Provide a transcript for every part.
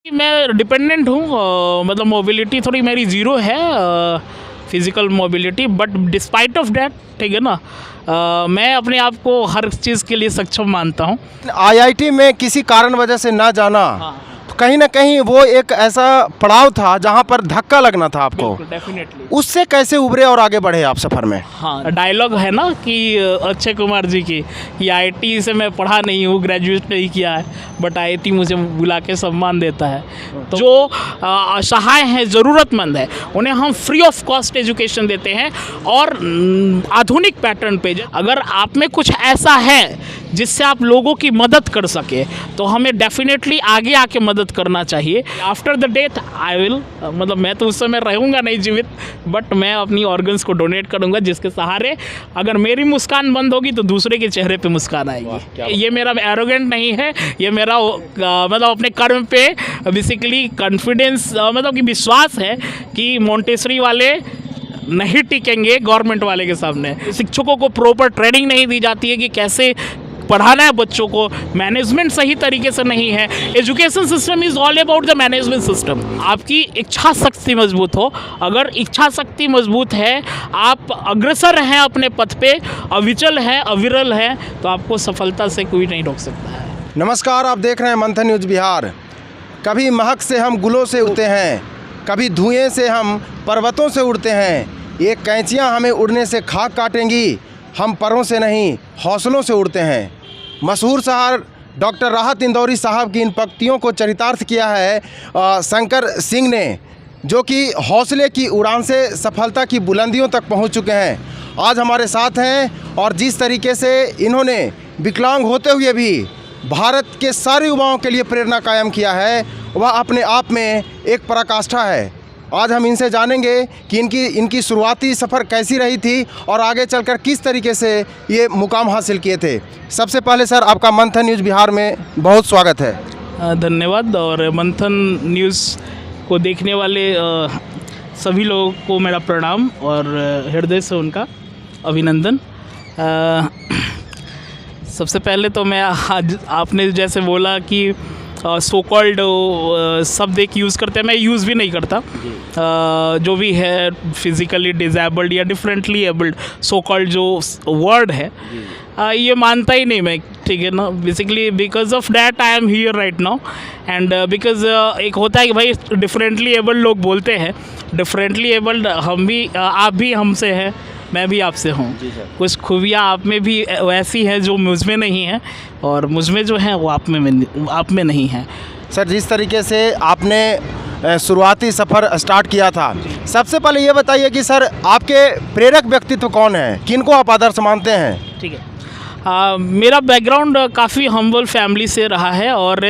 मैं डिपेंडेंट हूँ, मतलब मोबिलिटी थोड़ी मेरी ज़ीरो है, physical mobility, but despite of that, ठीक है ना, मैं अपने आप को हर चीज़ के लिए सक्षम मानता हूँ। आईआईटी में किसी कारण वजह से ना जाना, तो कहीं ना कहीं वो एक ऐसा पड़ाव था जहां पर धक्का लगना था आपको। डेफिनेटली। उससे कैसे उभरे और आगे बढ़े आप सफ़र में? हाँ, डायलॉग है ना कि अक्षय कुमार जी की, कि आईआईटी से मैं पढ़ा नहीं हूँ, ग्रेजुएट नहीं किया है, बट आईआईटी मुझे बुला के सम्मान देता है। तो जो असहाय हैं, ज़रूरतमंद है, उन्हें हम फ्री ऑफ कॉस्ट एजुकेशन देते हैं और आधुनिक पैटर्न पे। अगर आप में कुछ ऐसा है जिससे आप लोगों की मदद कर सके, तो हमें डेफिनेटली आगे आके मदद करना चाहिए। After the death I will, मतलब मैं तो उस समय रहूँगा नहीं जीवित, बट मैं अपनी ऑर्गन्स को डोनेट करूँगा, जिसके सहारे अगर मेरी मुस्कान बंद होगी तो दूसरे के चेहरे पे मुस्कान आएगी। ये मेरा एरोगेंट नहीं है, ये मेरा मतलब अपने कर्म पे बेसिकली कॉन्फिडेंस, मतलब कि विश्वास है कि मोंटेसरी वाले नहीं टिकेंगे गवर्नमेंट वाले के सामने। शिक्षकों को प्रॉपर ट्रेनिंग नहीं दी जाती है कि कैसे पढ़ाना है बच्चों को, मैनेजमेंट सही तरीके से नहीं है। Education system is all about the management system. आपकी इच्छा शक्ति मजबूत हो, अगर इच्छा शक्ति मजबूत है, आप अग्रसर हैं अपने पथ पे, अविचल हैं, अविरल हैं, तो आपको सफलता से कोई नहीं रोक सकता है। नमस्कार, आप देख रहे हैं मंथन न्यूज़ बिहार। कभी महक से हम गुलों से उड़ते हैं, कभी धुएं से हम पर्वतों से उड़ते हैं। ये कैंचियाँ हमें उड़ने से खाक काटेंगी, हम परों से नहीं हौसलों से उड़ते हैं। मशहूर शायर डॉक्टर राहत इंदौरी साहब की इन पंक्तियों को चरितार्थ किया है शंकर सिंह ने, जो कि हौसले की उड़ान से सफलता की बुलंदियों तक पहुंच चुके हैं। आज हमारे साथ हैं और जिस तरीके से इन्होंने विकलांग होते हुए भी भारत के सारे युवाओं के लिए प्रेरणा कायम किया है, वह अपने आप में एक पराकाष्ठा है। आज हम इनसे जानेंगे कि इनकी शुरुआती सफ़र कैसी रही थी और आगे चलकर किस तरीके से ये मुकाम हासिल किए थे। सबसे पहले सर, आपका मंथन न्यूज़ बिहार में बहुत स्वागत है। धन्यवाद। और मंथन न्यूज़ को देखने वाले सभी लोगों को मेरा प्रणाम और हृदय से उनका अभिनंदन। सबसे पहले तो मैं आज आपने जैसे बोला कि सो कॉल्ड शब्द एक यूज़ करते हैं, मैं यूज़ भी नहीं करता। जो भी है फिज़िकली डिजेबल्ड या डिफरेंटली एबल्ड, सो कॉल्ड जो वर्ड है, ये मानता ही नहीं मैं, ठीक है ना। Basically because of that I am here right now, and because एक होता है कि भाई डिफरेंटली एबल्ड लोग बोलते हैं, डिफरेंटली एबल्ड हम भी, आप भी हमसे हैं, मैं भी आपसे हूँ। कुछ खूबियाँ आप में भी वैसी हैं जो मुझ में नहीं है, और मुझ में जो है वो आप में नहीं है। सर, जिस तरीके से आपने शुरुआती सफ़र स्टार्ट किया था, सबसे पहले ये बताइए कि सर आपके प्रेरक व्यक्तित्व कौन हैं, किनको आप आदर्श मानते हैं? ठीक है, मेरा बैकग्राउंड काफ़ी हम्बल फैमिली से रहा है, और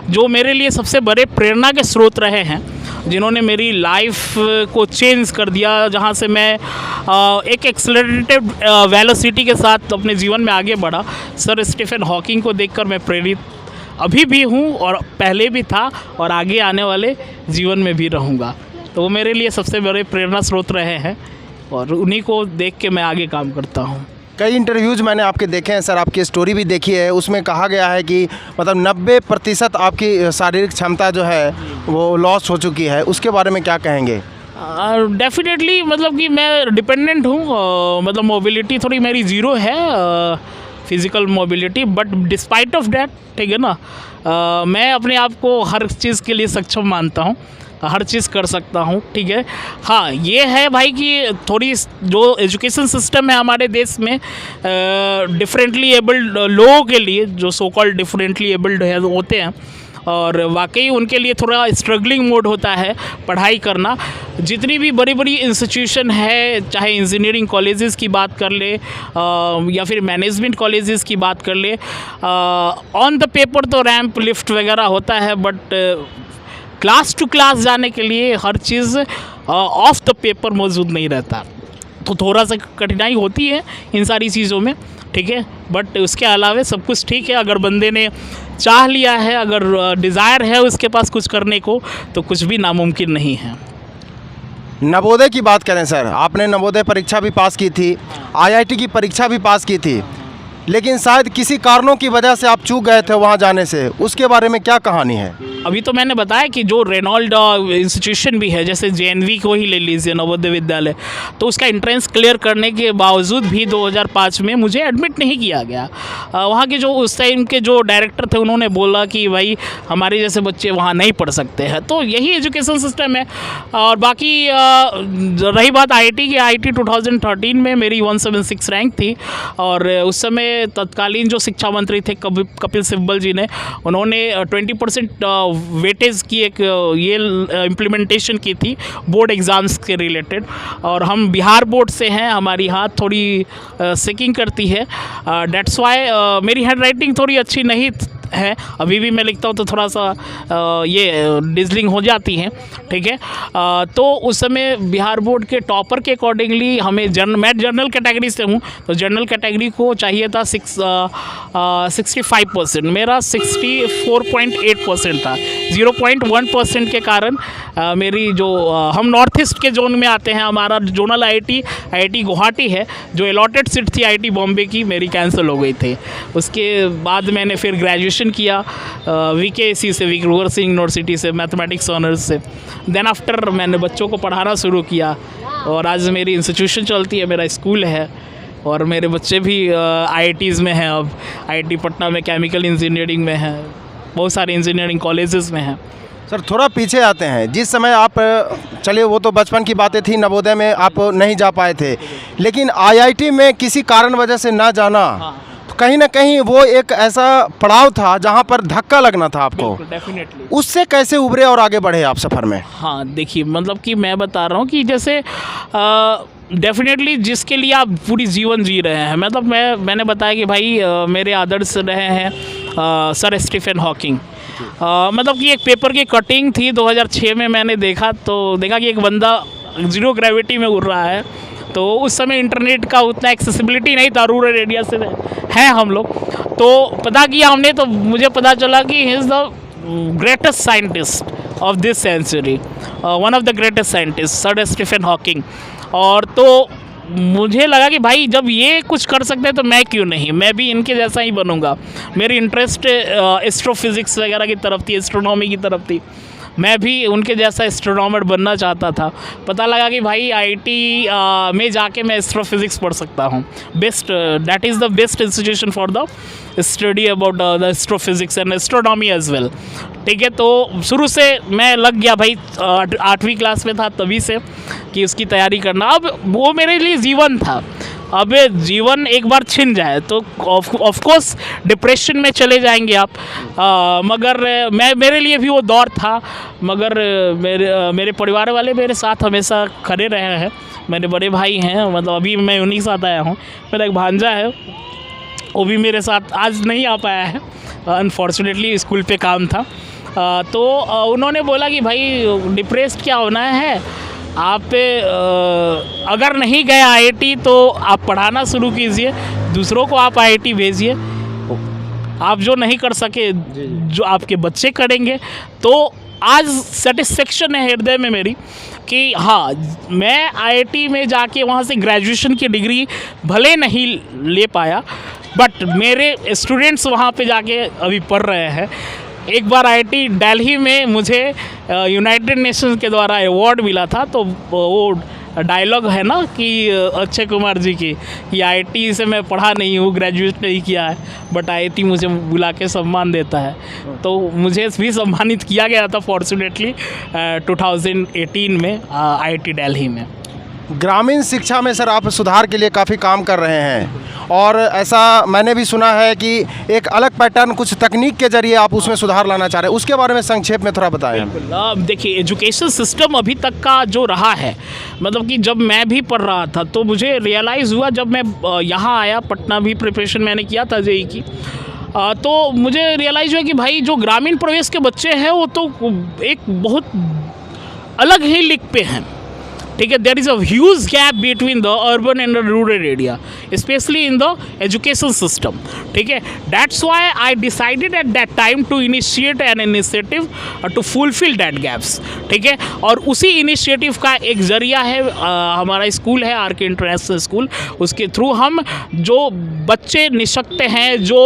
जो मेरे लिए सबसे बड़े प्रेरणा के स्रोत रहे हैं, जिन्होंने मेरी लाइफ को चेंज कर दिया, जहाँ से मैं एक एक्सेलरेटेड वेलोसिटी के साथ अपने जीवन में आगे बढ़ा। सर स्टीफन हॉकिंग को देखकर मैं प्रेरित अभी भी हूँ, और पहले भी था, और आगे आने वाले जीवन में भी रहूँगा। तो वो मेरे लिए सबसे बड़े प्रेरणा स्रोत रहे हैं, और उन्हीं को देख के मैं आगे काम करता हूँ। कई इंटरव्यूज़ मैंने आपके देखे हैं सर, आपकी स्टोरी भी देखी है, उसमें कहा गया है कि मतलब 90% आपकी शारीरिक क्षमता जो है वो लॉस हो चुकी है, उसके बारे में क्या कहेंगे? डेफिनेटली, मतलब कि मैं डिपेंडेंट हूँ, मतलब मोबिलिटी थोड़ी मेरी ज़ीरो है, physical mobility, but despite of that, ठीक है ना, मैं अपने आप को हर चीज़ के लिए सक्षम मानता हूँ, हर चीज़ कर सकता हूँ, ठीक है। हाँ, ये है भाई कि थोड़ी जो एजुकेशन सिस्टम है हमारे देश में, डिफरेंटली एबल्ड लोगों के लिए, जो सो कॉल्ड डिफरेंटली एबल्ड है होते हैं, और वाकई उनके लिए थोड़ा स्ट्रगलिंग मोड होता है पढ़ाई करना। जितनी भी बड़ी बड़ी इंस्टीट्यूशन है, चाहे इंजीनियरिंग कॉलेजेस की बात कर ले या फिर मैनेजमेंट कॉलेजेस की बात कर ले, ऑन द पेपर तो रैंप लिफ्ट वगैरह होता है, बट क्लास टू क्लास जाने के लिए हर चीज़ ऑफ द पेपर मौजूद नहीं रहता, तो थोड़ा सा कठिनाई होती है इन सारी चीज़ों में, ठीक है। बट उसके अलावा सब कुछ ठीक है। अगर बंदे ने चाह लिया है, अगर डिज़ायर है उसके पास कुछ करने को, तो कुछ भी नामुमकिन नहीं है। नवोदय की बात करें सर, आपने नवोदय परीक्षा भी पास की थी, आईआईटी की परीक्षा भी पास की थी, लेकिन शायद किसी कारणों की वजह से आप चूक गए थे वहाँ जाने से, उसके बारे में क्या कहानी है? अभी तो मैंने बताया कि जो रेनॉल्ड इंस्टीट्यूशन भी है, जैसे जेएनवी को ही ले लीजिए, नवोदय विद्यालय, तो उसका एंट्रेंस क्लियर करने के बावजूद भी 2005 में मुझे एडमिट नहीं किया गया। वहाँ के जो उस टाइम के जो डायरेक्टर थे उन्होंने बोला कि भाई हमारे जैसे बच्चे वहाँ नहीं पढ़ सकते हैं। तो यही एजुकेशन सिस्टम है। और बाकी रही बात आईआईटी की, आईआईटी 2013 में मेरी 176 रैंक थी और उस समय तत्कालीन जो शिक्षा मंत्री थे कपिल सिब्बल जी ने, उन्होंने 20% वेटेज की एक ये इम्प्लीमेंटेशन की थी बोर्ड एग्ज़ाम्स के रिलेटेड। और हम बिहार बोर्ड से हैं, हमारी हाथ थोड़ी सेकिंग करती है, डेट्स वाई मेरी हैंड राइटिंग थोड़ी अच्छी नहीं है। अभी भी मैं लिखता हूँ तो थोड़ा सा ये डिजलिंग हो जाती है, ठीक है। तो उस समय बिहार बोर्ड के टॉपर के अकॉर्डिंगली हमें मैं जनरल कैटेगरी से हूँ, तो जनरल कैटेगरी को चाहिए था 65%, मेरा 64.8% था। 0.1% के कारण मेरी जो हम नॉर्थ ईस्ट के जोन में आते हैं, हमारा जोनल आईआईटी गुवाहाटी है, जो अलॉटेड सीट थी आईआईटी बॉम्बे की, मेरी कैंसिल हो गई थी। उसके बाद मैंने फिर ग्रेजुएशन किया वीकेसी से, विक्रोवर सिंह यूनिवर्सिटी से, मैथमेटिक्स ऑनर्स से। देन आफ्टर मैंने बच्चों को पढ़ाना शुरू किया और आज मेरी इंस्टीट्यूशन चलती है, मेरा स्कूल है और मेरे बच्चे भी आईआईटीज़ में हैं। अब आईआईटी पटना में केमिकल इंजीनियरिंग में है, बहुत सारे इंजीनियरिंग कॉलेजेस में हैं। सर थोड़ा पीछे आते हैं, जिस समय आप चले वो तो बचपन की बातें थी, नवोदय में आप नहीं जा पाए थे, लेकिन आईआईटी में किसी कारण वजह से ना जाना, तो कहीं ना कहीं वो एक ऐसा पड़ाव था जहाँ पर धक्का लगना था आपको। डेफिनेटली उससे कैसे उभरे और आगे बढ़े आप सफ़र में? हाँ देखिए, मतलब कि मैं बता रहा हूँ कि जैसे डेफिनेटली जिसके लिए आप पूरी जीवन जी रहे हैं, मतलब मैंने बताया कि भाई मेरे आदर्श रहे हैं सर स्टीफन हॉकिंग। मतलब कि एक पेपर की कटिंग थी 2006 में, मैंने देखा कि एक बंदा जीरो ग्रेविटी में उड़ रहा है। तो उस समय इंटरनेट का उतना एक्सेसिबिलिटी नहीं था, रूरल एरिया से हैं हम लोग। तो पता किया हमने, तो मुझे पता चला कि he is the greatest scientist of this century, one of the greatest scientist sir Stephen Hawking. और तो मुझे लगा कि भाई जब ये कुछ कर सकते हैं तो मैं क्यों नहीं, मैं भी इनके जैसा ही बनूंगा। मेरी इंटरेस्ट एस्ट्रोफिज़िक्स वगैरह की तरफ थी, एस्ट्रोनॉमी की तरफ थी, मैं भी उनके जैसा एस्ट्रोनॉमर बनना चाहता था। पता लगा कि भाई आईआईटी में जाके मैं एस्ट्रोफिज़िक्स पढ़ सकता हूँ। That is the best institution for the study about the astrophysics and astronomy as well, ठीक है। तो शुरू से मैं लग गया भाई, 8वीं क्लास में था तभी से कि उसकी तैयारी करना। अब वो मेरे लिए जीवन था। अब जीवन एक बार छिन जाए तो ऑफ कोर्स डिप्रेशन में चले जाएंगे आप। मगर मेरे लिए भी वो दौर था, मगर मेरे परिवार वाले मेरे साथ हमेशा खड़े रहे हैं। मेरे बड़े भाई हैं, मतलब अभी मैं उन्हीं के साथ आया हूँ। मेरा एक भांजा है, वो भी मेरे साथ आज नहीं आ पाया है, अनफॉर्चुनेटली स्कूल पे काम था। तो उन्होंने बोला कि भाई डिप्रेस्ड क्या होना है, आप अगर नहीं गए आईआईटी तो आप पढ़ाना शुरू कीजिए, दूसरों को आप आईआईटी भेजिए, आप जो नहीं कर सके जो आपके बच्चे करेंगे। तो आज सेटिस्फेक्शन है हृदय में मेरी कि हाँ, मैं आईआईटी में जाके वहाँ से ग्रेजुएशन की डिग्री भले नहीं ले पाया, बट मेरे स्टूडेंट्स वहाँ पे जाके अभी पढ़ रहे हैं। एक बार आईआईटी दिल्ली में मुझे यूनाइटेड नेशंस के द्वारा अवार्ड मिला था। तो वो डायलॉग है ना कि अक्षय कुमार जी की, कि आईआईटी से मैं पढ़ा नहीं हूँ, ग्रेजुएट नहीं किया है, बट आईआईटी मुझे बुला के सम्मान देता है। तो मुझे भी सम्मानित किया गया था फॉर्चुनेटली 2018 में आईआईटी दिल्ली में। ग्रामीण शिक्षा में सर आप सुधार के लिए काफ़ी काम कर रहे हैं और ऐसा मैंने भी सुना है कि एक अलग पैटर्न कुछ तकनीक के जरिए आप उसमें सुधार लाना चाह रहे हैं, उसके बारे में संक्षेप में थोड़ा बताएं। देखिए, एजुकेशन सिस्टम अभी तक का जो रहा है, मतलब कि जब मैं भी पढ़ रहा था तो मुझे रियलाइज़ हुआ, जब मैं यहाँ आया, पटना भी प्रिपरेशन मैंने किया था जेईई की, तो मुझे रियलाइज़ हुआ कि भाई जो ग्रामीण प्रवेश के बच्चे हैं वो तो एक बहुत अलग ही लीग पे हैं, ठीक है। There is a huge gap between the urban and the rural area. Specially in the education system, ठीक है। That's why I decided at that time to initiate an initiative to fulfil that gaps, ठीक है। और उसी initiative का एक जरिया है हमारा स्कूल है आर के इंटरनेशनल स्कूल। उसके थ्रू हम जो बच्चे निःशक्त हैं, जो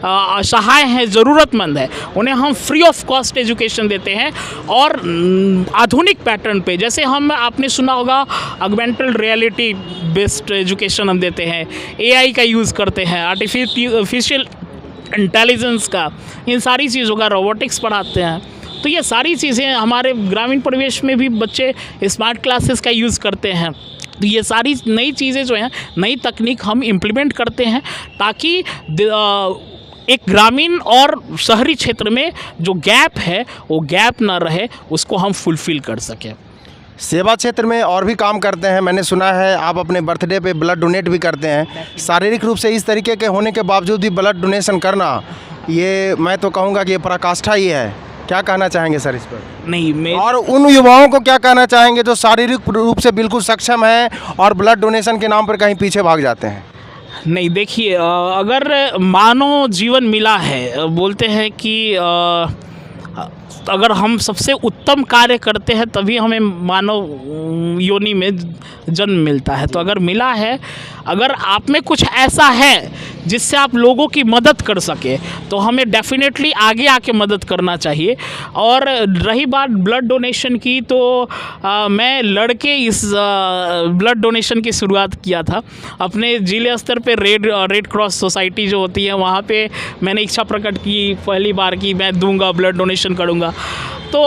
असहाय हैं, ज़रूरतमंद है, उन्हें हम फ्री ऑफ कॉस्ट एजुकेशन देते हैं। और आधुनिक पैटर्न पे, जैसे हम आपने सुना होगा ऑगमेंटेड रियलिटी बेस्ड एजुकेशन हम देते हैं, एआई का यूज़ करते हैं, आर्टिफिशियल इंटेलिजेंस का, इन सारी चीज़ों का, रोबोटिक्स पढ़ाते हैं। तो ये सारी चीज़ें हमारे ग्रामीण परिवेश में भी बच्चे स्मार्ट क्लासेस का यूज़ करते हैं। तो ये सारी नई चीज़ें जो हैं, नई तकनीक हम इम्प्लीमेंट करते हैं ताकि एक ग्रामीण और शहरी क्षेत्र में जो गैप है वो गैप ना रहे, उसको हम फुलफ़िल कर सकें। सेवा क्षेत्र में और भी काम करते हैं। मैंने सुना है आप अपने बर्थडे पे ब्लड डोनेट भी करते हैं। शारीरिक रूप से इस तरीके के होने के बावजूद भी ब्लड डोनेशन करना, ये मैं तो कहूँगा कि ये पराकाष्ठा ही है। क्या कहना चाहेंगे सर इस पर? नहीं, और उन युवाओं को क्या कहना चाहेंगे जो शारीरिक रूप से बिल्कुल सक्षम हैं और ब्लड डोनेशन के नाम पर कहीं पीछे भाग जाते हैं? नहीं, देखिए, अगर मानव जीवन मिला है, बोलते हैं कि अगर हम सबसे उत्तम कार्य करते हैं तभी हमें मानव योनि में जन्म मिलता है। तो अगर मिला है, अगर आप में कुछ ऐसा है जिससे आप लोगों की मदद कर सके, तो हमें डेफिनेटली आगे आके मदद करना चाहिए। और रही बात ब्लड डोनेशन की, तो मैं लड़के इस ब्लड डोनेशन की शुरुआत किया था अपने जिले स्तर पे। रेड क्रॉस सोसाइटी जो होती है, वहाँ पे मैंने इच्छा प्रकट की पहली बार कि मैं दूंगा, ब्लड डोनेशन करूँगा। तो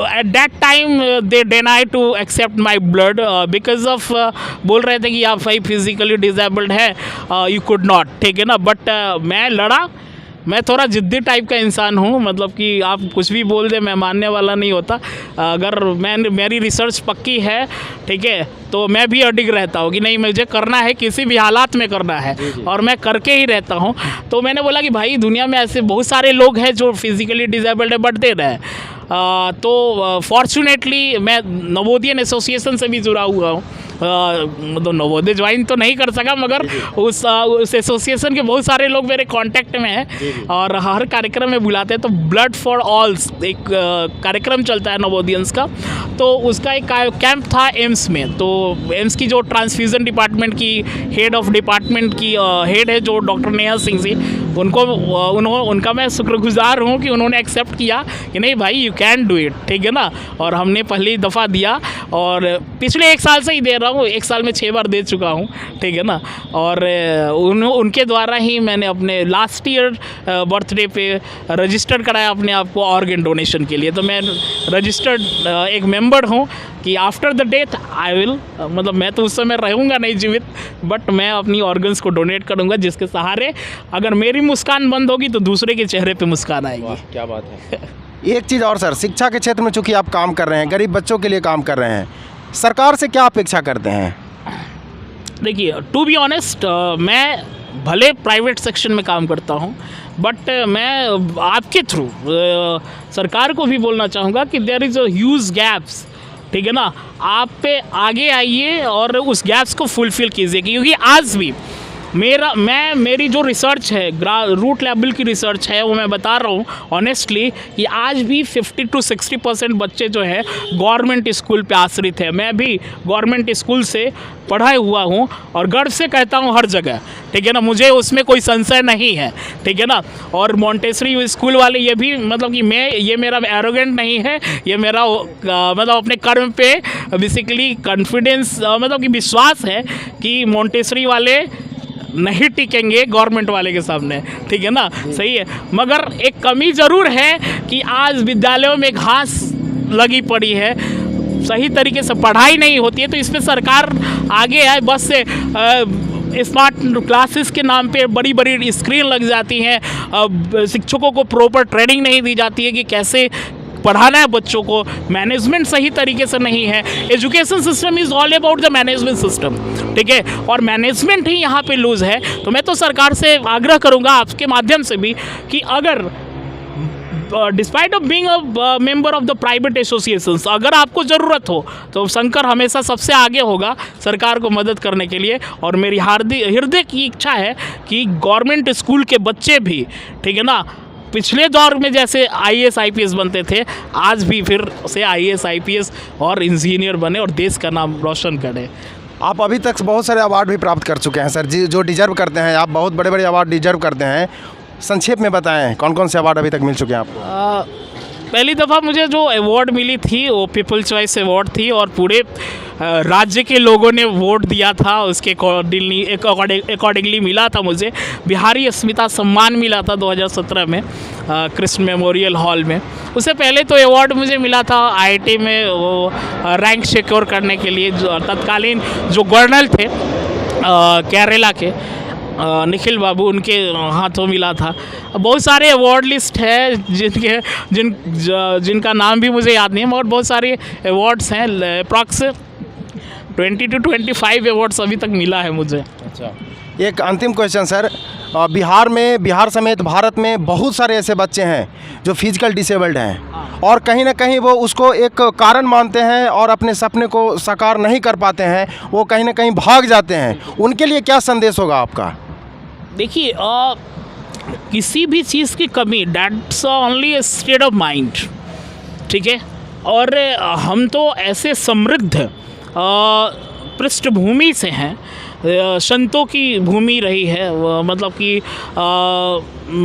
at that time they deny to accept my blood because of, बोल रहे थे कि आप भाई फिजिकली डिजेबल्ड है, यू कुड नॉट, ठीक है ना। बट मैं लड़ा। मैं थोड़ा ज़िद्दी टाइप का इंसान हूँ, मतलब कि आप कुछ भी बोल दे, मैं मानने वाला नहीं होता। अगर मेरी रिसर्च पक्की है, ठीक है, तो मैं भी अडिग रहता हूँ कि नहीं, मुझे करना है, किसी भी हालात में करना है, और मैं करके ही रहता हूँ। तो मैंने बोला कि भाई दुनिया में ऐसे बहुत सारे लोग हैं जो फिजिकली डिजेबल्ड है बट दे रहे हैं। तो फॉर्चुनेटली मैं नवोदयन एसोसिएशन से भी जुड़ा हुआ हूँ। मतलब नवोदय ज्वाइन तो नहीं कर सका, मगर उस एसोसिएशन के बहुत सारे लोग मेरे कांटेक्ट में हैं और हर कार्यक्रम में बुलाते हैं। तो ब्लड फॉर ऑल्स एक कार्यक्रम चलता है नवोदयंस का, तो उसका एक कैंप था एम्स में। तो एम्स की जो ट्रांसफ्यूज़न डिपार्टमेंट की हेड ऑफ डिपार्टमेंट की हेड है जो डॉक्टर नेहा सिंह जी, उनका मैं शुक्रगुजार हूँ कि उन्होंने एक्सेप्ट किया कि नहीं भाई यू कैन डू इट, ठीक है ना। और हमने पहली दफ़ा दिया और पिछले 1 साल से ही दे रहा हूँ, 1 साल में 6 बार दे चुका हूँ, ठीक है ना। और उनके द्वारा ही मैंने अपने लास्ट ईयर बर्थडे पे रजिस्टर कराया अपने आप को ऑर्गन डोनेशन के लिए। तो मैं रजिस्टर्ड एक मेंबर हूँ कि after the death I will, मतलब मैं तो उस समय रहूँगा नहीं जीवित, बट मैं अपनी ऑर्गन्स को डोनेट करूँगा, जिसके सहारे अगर मेरी मुस्कान बंद होगी तो दूसरे के चेहरे पे मुस्कान आएगी। क्या बात है। एक चीज़ और सर, शिक्षा के क्षेत्र में चूँकि आप काम कर रहे हैं, गरीब बच्चों के लिए काम कर रहे हैं, सरकार से क्या अपेक्षा करते हैं? देखिए, टू बी ऑनेस्ट, मैं भले प्राइवेट सेक्शन में काम करता हूँ, बट मैं आपके थ्रू सरकार को भी बोलना चाहूँगा कि there is a huge gaps, ठीक है ना। आप पे आगे आइए और उस गैप्स को फुलफ़िल कीजिए, क्योंकि आज भी मेरी जो रिसर्च है, रूट लेवल की रिसर्च है, वो मैं बता रहा हूँ ऑनेस्टली कि आज भी 50 to 60% बच्चे जो है गवर्नमेंट स्कूल पे आश्रित है। मैं भी गवर्नमेंट स्कूल से पढ़ा हुआ हूँ और गर्व से कहता हूँ हर जगह, ठीक है ना, मुझे उसमें कोई संशय नहीं है, ठीक है ना। और मॉन्टेसरी स्कूल वाले ये भी, मतलब कि ये मेरा एरोगेंट नहीं है, ये मेरा मतलब अपने कर्म पे बेसिकली कॉन्फिडेंस, मतलब कि विश्वास है कि मॉन्टेसरी वाले नहीं टिकेंगे गवर्नमेंट वाले के सामने, ठीक है ना। सही है, मगर एक कमी ज़रूर है कि आज विद्यालयों में घास लगी पड़ी है, सही तरीके से पढ़ाई नहीं होती है। तो इस पर सरकार आगे आए। बस से स्मार्ट क्लासेस के नाम पे बड़ी बड़ी स्क्रीन लग जाती हैं, शिक्षकों को प्रॉपर ट्रेनिंग नहीं दी जाती है कि कैसे पढ़ाना है बच्चों को, मैनेजमेंट सही तरीके से नहीं है। Education system is all about the management system, ठीक है, और मैनेजमेंट ही यहाँ पे लूज़ है। तो मैं तो सरकार से आग्रह करूँगा आपके माध्यम से भी कि अगर despite of being a member of the private associations, अगर आपको ज़रूरत हो तो शंकर हमेशा सबसे आगे होगा सरकार को मदद करने के लिए। और मेरी हृदय की इच्छा है कि गवर्नमेंट स्कूल के बच्चे भी, ठीक है ना, पिछले दौर में जैसे IAS IPS बनते थे, आज भी फिर से IAS IPS और इंजीनियर बने और देश का नाम रोशन करें। आप अभी तक बहुत सारे अवार्ड भी प्राप्त कर चुके हैं सर जी, जो डिजर्व करते हैं। आप बहुत बड़े बड़े अवार्ड डिजर्व करते हैं। संक्षेप में बताएं कौन कौन से अवार्ड अभी तक मिल चुके हैं आपको? पहली दफ़ा मुझे जो अवार्ड मिली थी वो पीपल चॉइस अवार्ड थी और पूरे राज्य के लोगों ने वोट दिया था, उसके अकॉर्डिंगली मिला था मुझे। बिहारी अस्मिता सम्मान मिला था 2017 में कृष्ण मेमोरियल हॉल में। उससे पहले तो अवार्ड मुझे मिला था IIT में वो रैंक सिक्योर करने के लिए, जो तत्कालीन जो गवर्नर थे केरला के निखिल बाबू, उनके हाथों मिला था। बहुत सारे अवार्ड लिस्ट है जिनका नाम भी मुझे याद नहीं है, मगर बहुत सारे अवार्ड्स हैं। अप्रॉक्स 20 to 25 अवार्ड्स अभी तक मिला है मुझे। अच्छा, एक अंतिम क्वेश्चन सर, बिहार समेत भारत में बहुत सारे ऐसे बच्चे हैं जो फिजिकल डिसेबल्ड हैं और कहीं ना कहीं वो उसको एक कारण मानते हैं और अपने सपने को साकार नहीं कर पाते हैं, वो कहीं ना कहीं भाग जाते हैं। उनके लिए क्या संदेश होगा आपका? देखिए, किसी भी चीज़ की कमी, that's only a state of mind, ठीक है। और हम तो ऐसे समृद्ध पृष्ठभूमि से हैं, संतों की भूमि रही है, मतलब कि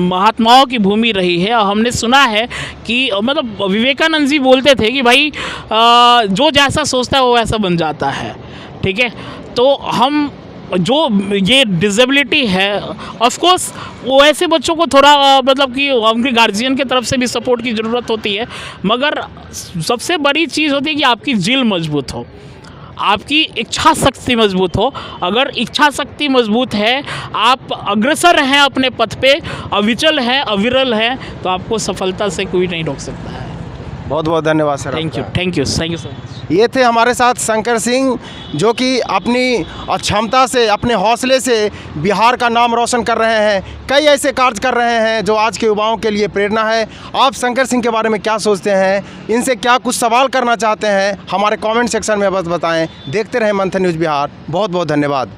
महात्माओं की भूमि रही है। और हमने सुना है कि मतलब विवेकानंद जी बोलते थे कि भाई जो जैसा सोचता है वो वैसा बन जाता है, ठीक है। तो हम जो ये डिसेबिलिटी है, ऑफ कोर्स वो ऐसे बच्चों को थोड़ा मतलब कि उनके गार्जियन की तरफ से भी सपोर्ट की ज़रूरत होती है, मगर सबसे बड़ी चीज़ होती है कि आपकी जिल मजबूत हो, आपकी इच्छा शक्ति मजबूत हो। अगर इच्छा शक्ति मजबूत है, आप अग्रसर हैं अपने पथ पे, अविचल हैं, अविरल हैं, तो आपको सफलता से कोई नहीं रोक सकता है। बहुत बहुत धन्यवाद sir. Thank you so much. ये थे हमारे साथ शंकर सिंह, जो कि अपनी क्षमता से, अपने हौसले से बिहार का नाम रोशन कर रहे हैं। कई ऐसे कार्य कर रहे हैं जो आज के युवाओं के लिए प्रेरणा है। आप शंकर सिंह के बारे में क्या सोचते हैं, इनसे क्या कुछ सवाल करना चाहते हैं, हमारे कमेंट सेक्शन में बस बताएं। देखते रहें मंथन न्यूज़ बिहार। बहुत बहुत धन्यवाद।